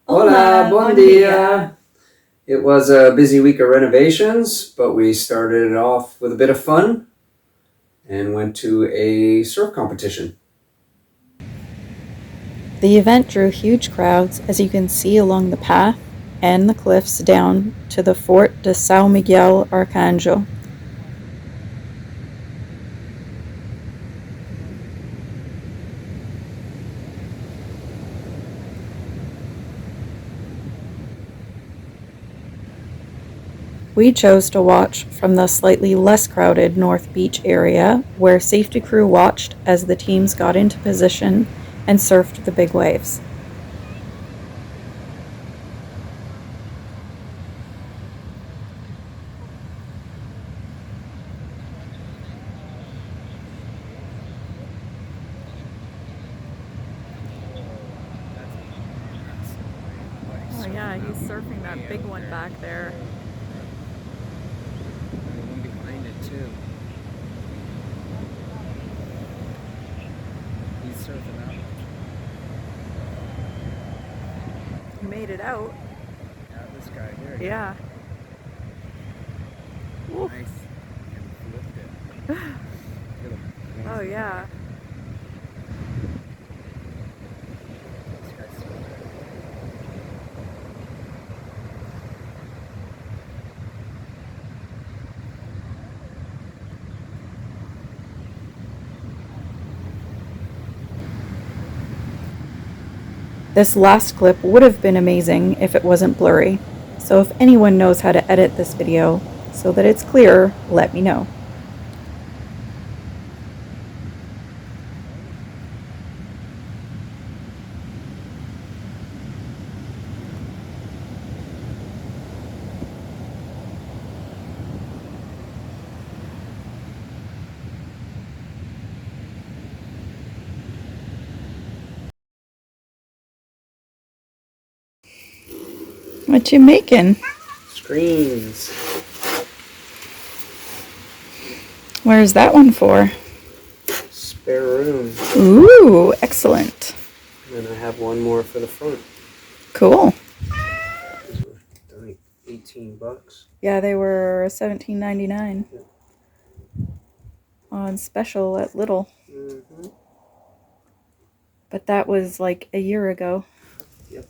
Hola, buen dia. It was a busy week of renovations, but we started it off with a bit of fun and went to a surf competition. The event drew huge crowds, as you can see along the path and the cliffs down to the Fort de São Miguel Arcanjo. We chose to watch from the slightly less crowded North Beach area, where safety crew watched as the teams got into position and surfed the big waves. Oh yeah, he's surfing that big one back there. The one behind it too. He's surfing up. He made it out. Yeah, this guy here. Yeah. Nice. And flipped it. Look at him. Oh yeah. This guy's so good. This last clip would have been amazing if it wasn't blurry, so if anyone knows how to edit this video so that it's clearer, let me know. What you making? Screens. Where's that one for? Spare room. Ooh, excellent. And I have one more for the front. Cool. These were like $18. Yeah, they were $17.99 on special at Little. Mm-hmm. But that was like a year ago. Yep.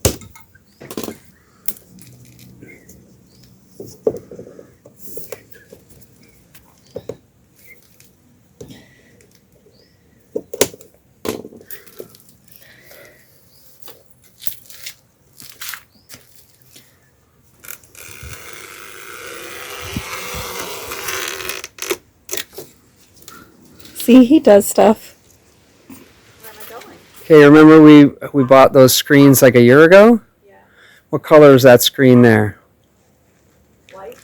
See, he does stuff. Where am I going? Okay, remember we bought those screens like a year ago? Yeah. What color is that screen there? White.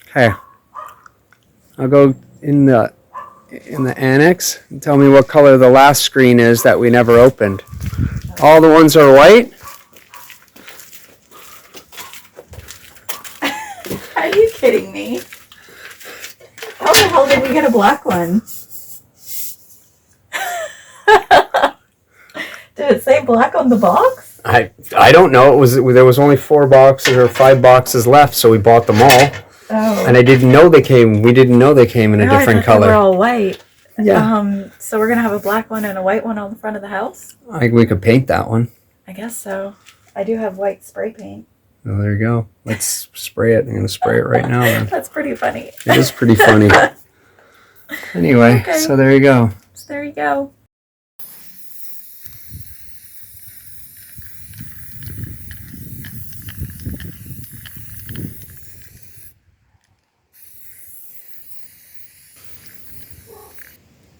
Okay. I'll go in the annex and tell me what color the last screen is that we never opened. All the ones are white? Are you kidding me? How the hell did we get a black one? Did it say black on the box? I don't know. There was only 4 boxes or 5 boxes left, so we bought them all. Oh. And we didn't know they came in a different color. They were all white. Yeah. So we're gonna have a black one and a white one on the front of the house? I think we could paint that one. I guess so. I do have white spray paint. Oh, there you go. Let's spray it. I'm going to spray it right now then. That's pretty funny. It is pretty funny. Anyway, Okay. So there you go. So there you go.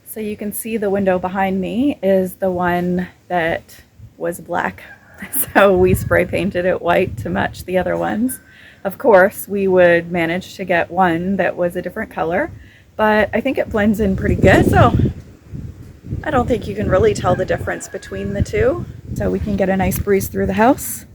So you can see the window behind me is the one that was black. So we spray painted it white to match the other ones. Of course, we would manage to get one that was a different color, but I think it blends in pretty good. So I don't think you can really tell the difference between the two. So we can get a nice breeze through the house.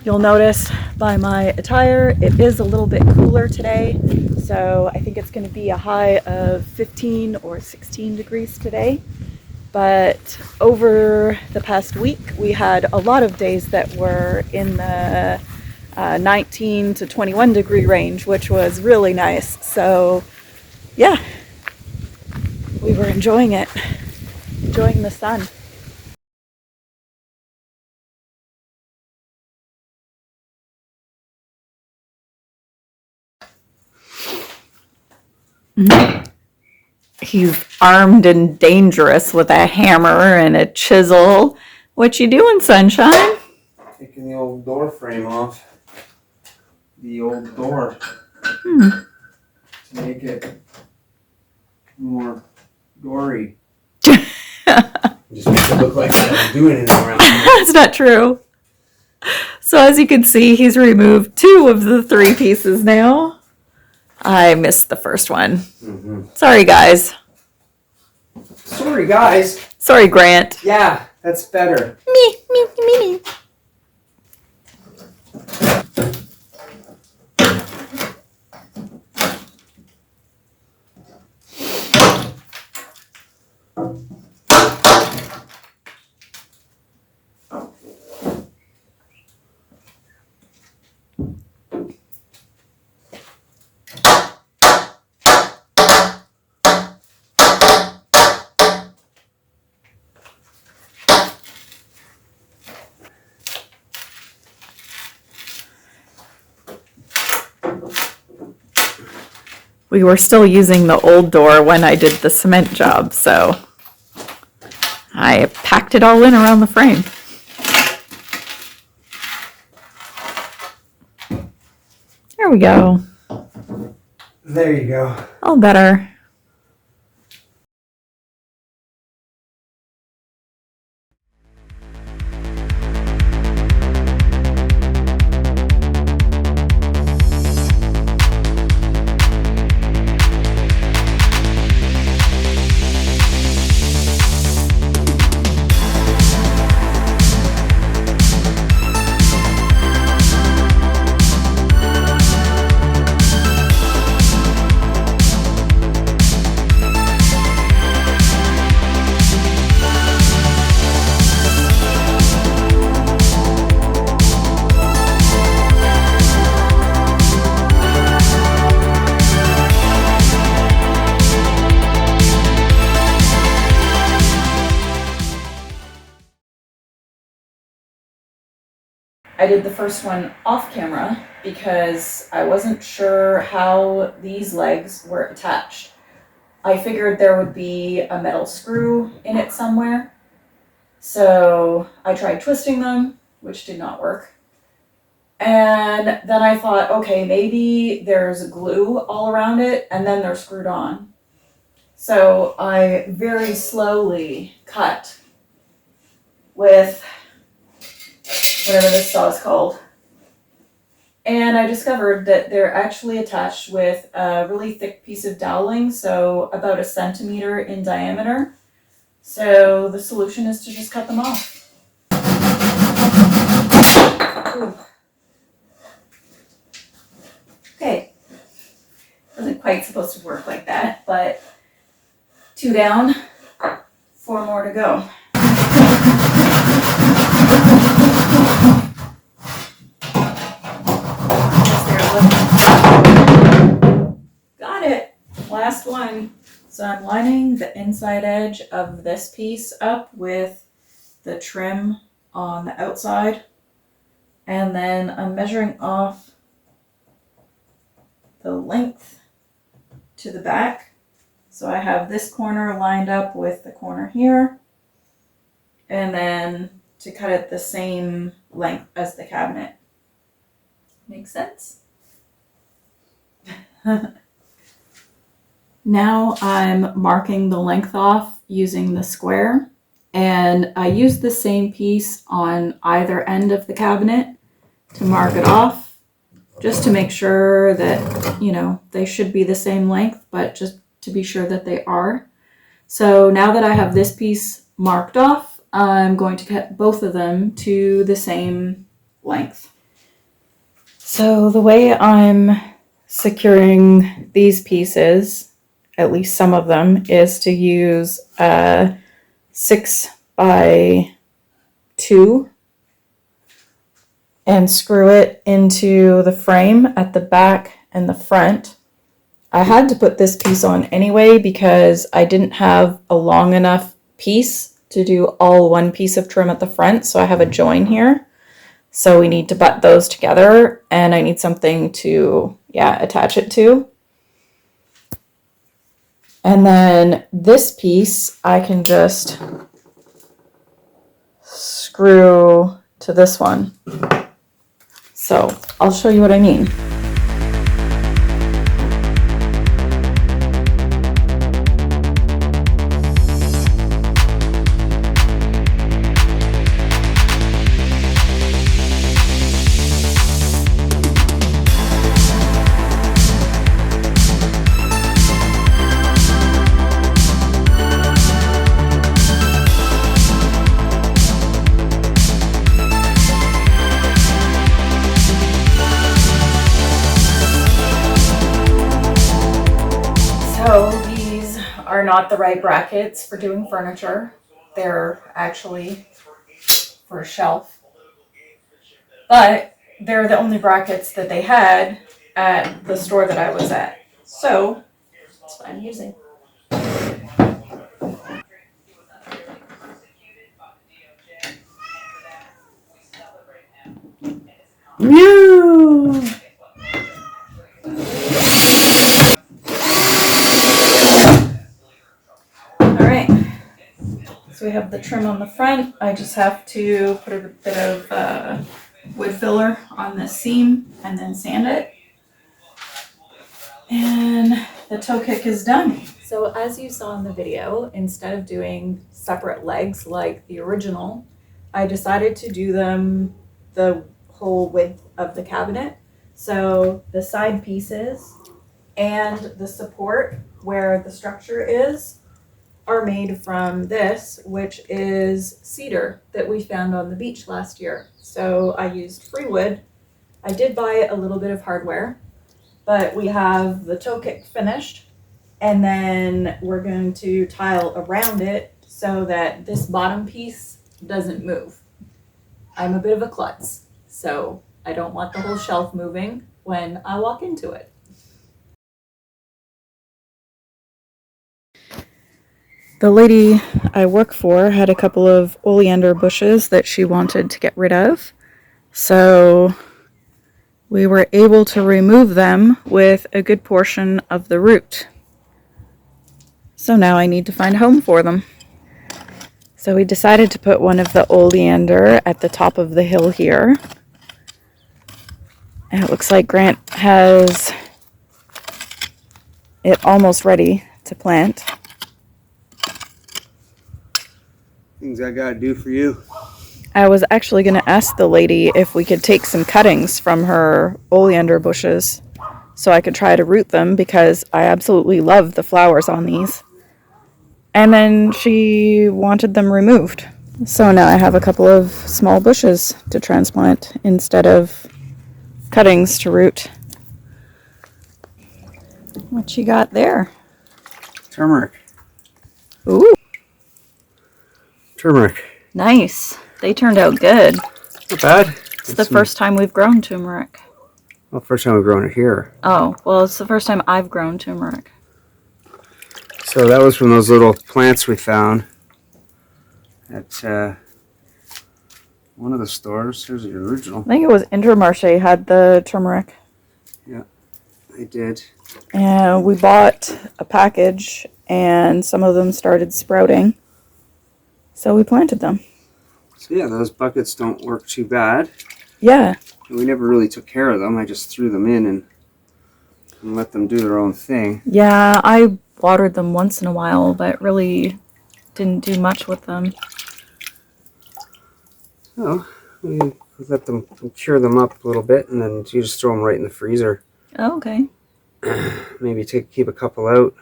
You'll notice by my attire, it is a little bit cooler today. So I think it's going to be a high of 15 or 16 degrees today. but over the past week we had a lot of days that were in the 19 to 21 degree range, which was really nice. So yeah, we were enjoying it, enjoying the sun. He's armed and dangerous with a hammer and a chisel. What you doing, sunshine? Taking the old door frame off. The old door. To make it more gory. Just makes it look like I'm doing anything around here. That's not true. So as you can see, he's removed 2 of the 3 pieces now. I missed the first one. Mm-hmm. Sorry, guys. Sorry, guys. Sorry, Grant. Yeah, that's better. Me. We were still using the old door when I did the cement job, so I packed it all in around the frame. There we go. There you go. All better. I did the first one off camera because I wasn't sure how these legs were attached. I figured there would be a metal screw in it somewhere. So I tried twisting them, which did not work. And then I thought, okay, maybe there's glue all around it and then they're screwed on. So I very slowly cut with whatever this saw is called. And I discovered that they're actually attached with a really thick piece of doweling, so about 1 centimeter in diameter. So the solution is to just cut them off. Ooh. Okay. Wasn't quite supposed to work like that, but 2 down, 4 more to go. Got it. Last one. So I'm lining the inside edge of this piece up with the trim on the outside, and then I'm measuring off the length to the back. So I have this corner lined up with the corner here, and then to cut it the same length as the cabinet. Makes sense? Now I'm marking the length off using the square, and I use the same piece on either end of the cabinet to mark it off, just to make sure that, you know, they should be the same length, but just to be sure that they are. So now that I have this piece marked off, I'm going to cut both of them to the same length. So the way I'm securing these pieces, at least some of them, is to use a 6x2 and screw it into the frame at the back and the front. I had to put this piece on anyway because I didn't have a long enough piece to do all one piece of trim at the front, so I have a join here. So we need to butt those together, and I need something to, attach it to. And then this piece, I can just screw to this one. So I'll show you what I mean. So these are not the right brackets for doing furniture. They're actually for a shelf. But they're the only brackets that they had at the store that I was at. So that's what I'm using. No. Alright, so we have the trim on the front. I just have to put a bit of wood filler on the seam and then sand it. And the toe kick is done. So as you saw in the video, instead of doing separate legs like the original, I decided to do them the whole width of the cabinet. So the side pieces and the support where the structure is are made from this, which is cedar that we found on the beach last year. So I used free wood. I did buy a little bit of hardware, but we have the toe kick finished, and then we're going to tile around it so that this bottom piece doesn't move. I'm a bit of a klutz, so I don't want the whole shelf moving when I walk into it. The lady I work for had a couple of oleander bushes that she wanted to get rid of, so we were able to remove them with a good portion of the root. So now I need to find a home for them. So we decided to put one of the oleander at the top of the hill here. And it looks like Grant has it almost ready to plant. Things I gotta do for you. I was actually going to ask the lady if we could take some cuttings from her oleander bushes so I could try to root them, because I absolutely love the flowers on these. And then she wanted them removed. So now I have a couple of small bushes to transplant instead of cuttings to root. What you got there? Turmeric. Ooh. Turmeric. Nice. They turned out good. Not bad. It's the first time we've grown turmeric. Well, first time we've grown it here. Oh, well, it's the first time I've grown turmeric. So that was from those little plants we found at one of the stores. Here's the original. I think it was Intermarché had the turmeric. Yeah, I did. And we bought a package, and some of them started sprouting. So we planted them. So yeah, those buckets don't work too bad. Yeah. We never really took care of them. I just threw them in and let them do their own thing. Yeah, I watered them once in a while, but really didn't do much with them. So we let them cure them up a little bit, and then you just throw them right in the freezer. Oh, okay. Maybe keep a couple out,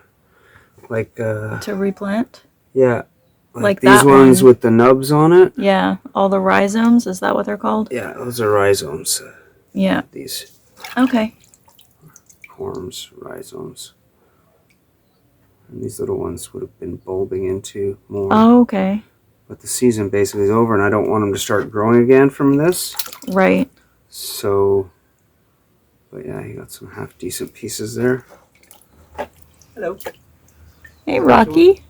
like to replant. Yeah, like these that ones one. with the nubs on it. Yeah, all the rhizomes. Is that what they're called? Yeah, those are rhizomes. Yeah. These. Okay. Corms, rhizomes. And these little ones would have been bulbing into more. Oh, okay. But the season basically is over, and I don't want them to start growing again from this. Right. So, but yeah, you got some half decent pieces there. Hello. Hey, Rocky.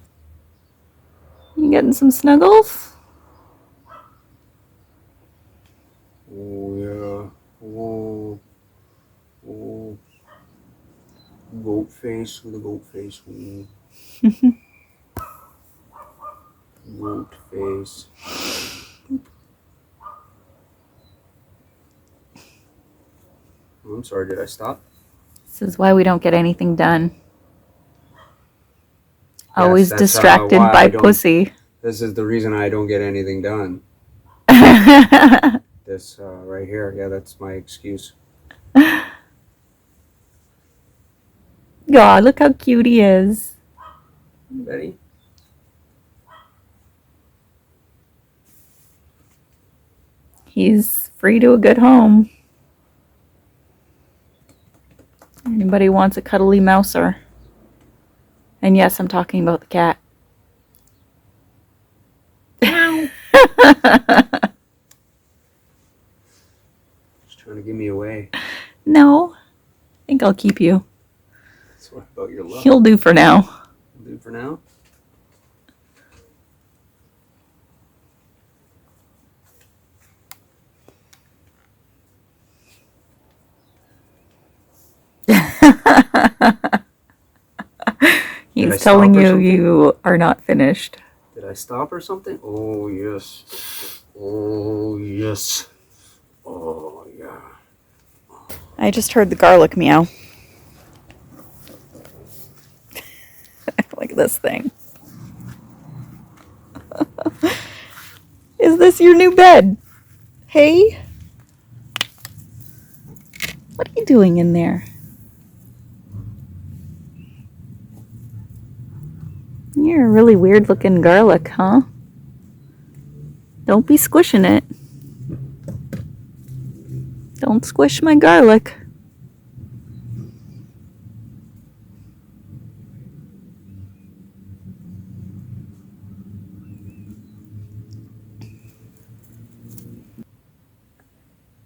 You getting some snuggles? Oh yeah. Oh. Oh. Goat face with a goat face. Oh. Goat face. Oh, I'm sorry, did I stop? This is why we don't get anything done. Yes, Always that's, distracted why by pussy. This is the reason I don't get anything done. This right here, yeah, that's my excuse. God, look how cute he is. Betty? He's free to a good home. Anybody wants a cuddly mouser? And yes, I'm talking about the cat. Just trying to give me away. No, I think I'll keep you. So what about your luck? He'll do for now. Do for now? He's telling you you are not finished. Did I stop or something? Oh, yes. Oh, yes. Oh, yeah. I just heard the garlic meow. Look at this thing. Is this your new bed? Hey? What are you doing in there? You're a really weird looking garlic, huh? Don't be squishing it. Don't squish my garlic.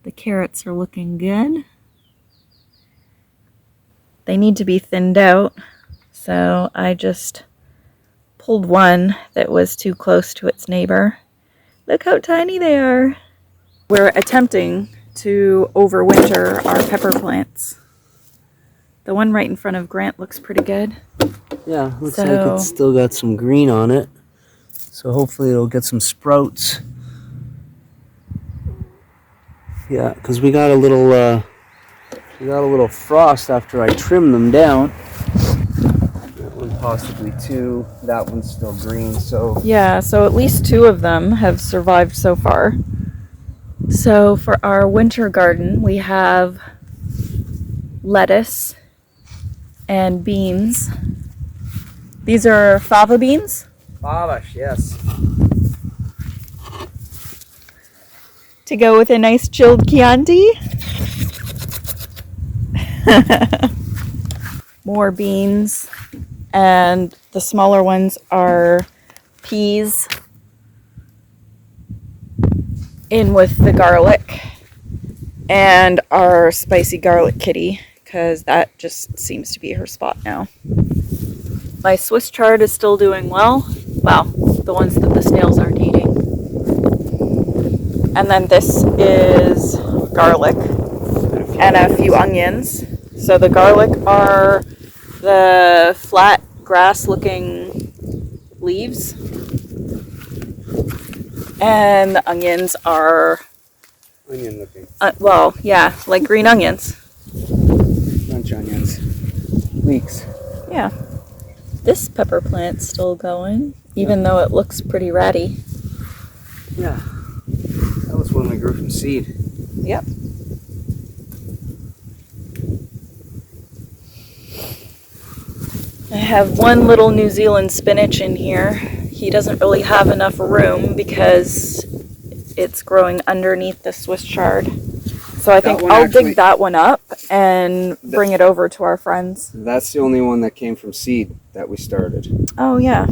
The carrots are looking good. They need to be thinned out, so I just pulled one that was too close to its neighbor. Look how tiny they are. We're attempting to overwinter our pepper plants. The one right in front of Grant looks pretty good. Yeah, looks like it's still got some green on it. So hopefully it'll get some sprouts. Yeah, because we got a little frost after I trimmed them down. That one possibly two. That one's still green. So yeah, so at least two of them have survived so far. So for our winter garden, we have lettuce and beans. These are fava beans. Favash, yes. To go with a nice chilled Chianti. More beans, and the smaller ones are peas in with the garlic and our spicy garlic kitty, because that just seems to be her spot now. My Swiss chard is still doing well. Well, the ones that the snails aren't eating. And then this is garlic and a few onions. So the garlic are the flat grass looking leaves. And the onions are Onion looking. well, yeah, like green onions. French onions. Leeks. Yeah. This pepper plant's still going, even though it looks pretty ratty. Yeah. That was one we grew from seed. Yep. I have one little New Zealand spinach in here. He doesn't really have enough room because it's growing underneath the Swiss chard. So I think I'll dig that one up and bring it over to our friends. That's the only one that came from seed that we started. Oh, yeah.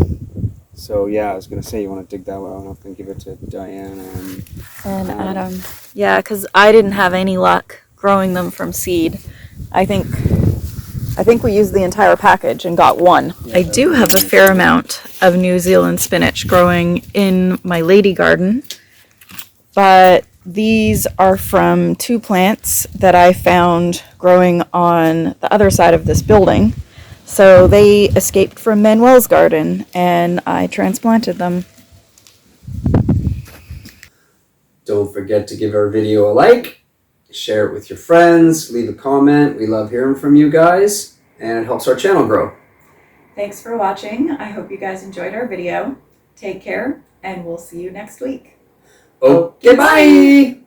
So, yeah, I was going to say, you want to dig that one up and give it to Diana and Adam. Yeah, because I didn't have any luck growing them from seed. I think we used the entire package and got one. Yeah, I do have a fair amount of New Zealand spinach growing in my lady garden, but these are from 2 plants that I found growing on the other side of this building. So they escaped from Manuel's garden, and I transplanted them. Don't forget to give our video a like, share it with your friends, leave a comment. We love hearing from you guys, and it helps our channel grow. Thanks for watching. I hope you guys enjoyed our video. Take care, and we'll see you next week. Okay, bye!